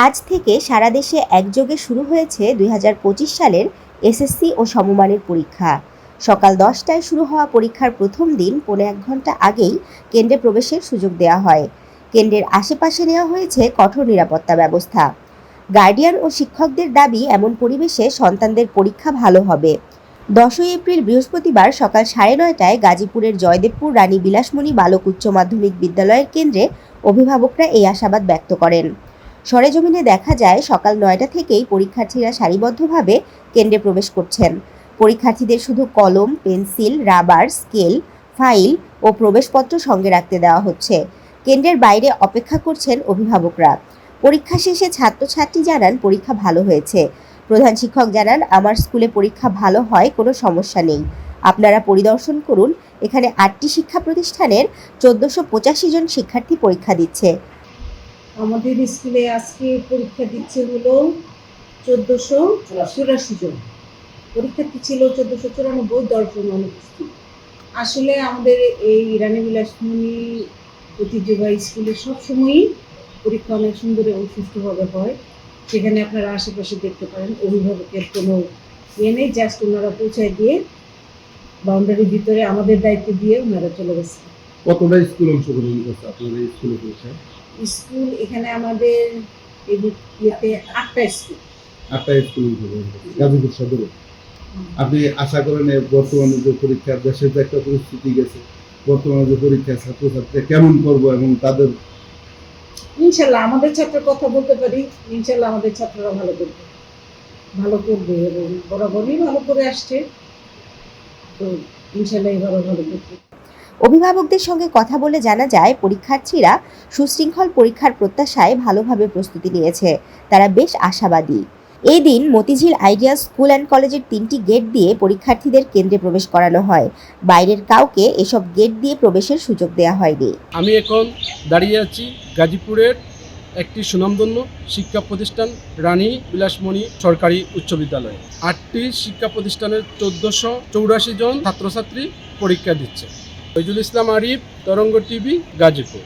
আজ থেকে সারা দেশে একযোগে শুরু হয়েছে ২০২৫ সালের এসএসসি ও সমমানের পরীক্ষা। সকাল ১০টায় শুরু হওয়া পরীক্ষার প্রথম দিন ১.৫ ঘন্টা আগেই কেন্দ্রে প্রবেশের সুযোগ দেওয়া হয়। কেন্দ্রের আশেপাশে নেওয়া হয়েছে কঠোর নিরাপত্তা ব্যবস্থা। গার্ডিয়ান ও শিক্ষকদের দাবি, এমন পরিবেশে সন্তানদের পরীক্ষা ভালো হবে। ১০ই এপ্রিল বৃহস্পতিবার সকাল ৯:৩০টায় গাজীপুরের জয়দেবপুর রানী বিলাসমণি বালক উচ্চ মাধ্যমিক বিদ্যালয়ের কেন্দ্রে অভিভাবকরা এই আশাবাদ ব্যক্ত করেন। সরেজমিনে দেখা যায়, সকাল ৯টা থেকেই পরীক্ষার্থীরা সারিবদ্ধভাবে কেন্দ্রে প্রবেশ করছেন। পরীক্ষার্থীদের শুধু কলম, পেন্সিল, রাবার, স্কেল, ফাইল ও প্রবেশপত্র সঙ্গে রাখতে দেওয়া হচ্ছে। কেন্দ্রের বাইরে অপেক্ষা করছেন অভিভাবকরা। পরীক্ষা শেষে ছাত্রছাত্রী জানান, পরীক্ষা ভালো হয়েছে। প্রধান শিক্ষক জানান, আমার স্কুলে পরীক্ষা ভালো হয়, কোনো সমস্যা নেই। আপনারা পরিদর্শন করুন। এখানে ৮টি শিক্ষা প্রতিষ্ঠানের ১৪৮৫ জন শিক্ষার্থী পরীক্ষা দিচ্ছে। আমাদের স্কুলে আজকে পরীক্ষা দিচ্ছে হলো ১৪৮৪ জন। পরীক্ষার্থী ছিল ১৪৯৪, ১০ জন অনুপস্থিত। আসলে আমাদের এই রানী বিলাসমণি ঐতিহ্যবাহী স্কুলে সবসময়ই পরীক্ষা অনেক সুন্দর এবং সুষ্ঠুভাবে হয়। সেখানে আপনারা আশেপাশে দেখতে পারেন, অভিভাবকের কোনো ইয়ে নেই, জাস্ট ওনারা পৌঁছায় দিয়ে বাউন্ডারির ভিতরে আমাদের দায়িত্ব দিয়ে ওনারা চলে গেছে। কতটা স্কুল অংশগ্রহণ করছে আপনাদের এই স্কুলে পরীক্ষায়? স্কুল এখানে আমাদের এই ইয়েতে ৮টা স্কুল। ৮টা স্কুল অংশগ্রহণ করছে গাজীপুর সদরে। আপনি আশা করেন বর্তমানে যে পরীক্ষার দেশের যে একটা পরিস্থিতি গেছে, বর্তমানে যে পরীক্ষা ছাত্রছাত্রীরা কেমন করবো এবং তাদের ইনশাল্লাহ আমাদের ছাত্রের কথা বলতে পারি, ইনশাল্লাহ আমাদের ছাত্ররা ভালো করবে এবং বরাবরই ভালো করে আসছে, তো ইনশাল্লাহ এবারও ভালো করবে। অভিভাবকদের সঙ্গে কথা বলে জানা যায়, পরীক্ষার্থীরা সুশৃঙ্খল পরীক্ষার প্রত্যাশায় ভালোভাবে প্রস্তুতি নিয়েছে। তারা বেশ আশাবাদী। এই দিন মতিঝিল আইডিয়াল স্কুল অ্যান্ড কলেজের ৩টি গেট দিয়ে পরীক্ষার্থীদের কেন্দ্রে প্রবেশ করানো হয়। বাইরের কাউকে এসব গেট দিয়ে প্রবেশের সুযোগ দেওয়া হয়নি। আমি এখন দাঁড়িয়ে আছি গাজীপুরের একটি সুনামধন্য শিক্ষা প্রতিষ্ঠান রানী বিলাসমণি সরকারি উচ্চ বিদ্যালয়। ৮টি শিক্ষা প্রতিষ্ঠানের ১৪৮৪ জন ছাত্রছাত্রী পরীক্ষা দিচ্ছে। ফয়জুল ইসলাম আরিফ, তরঙ্গ টিভি, গাজীপুর।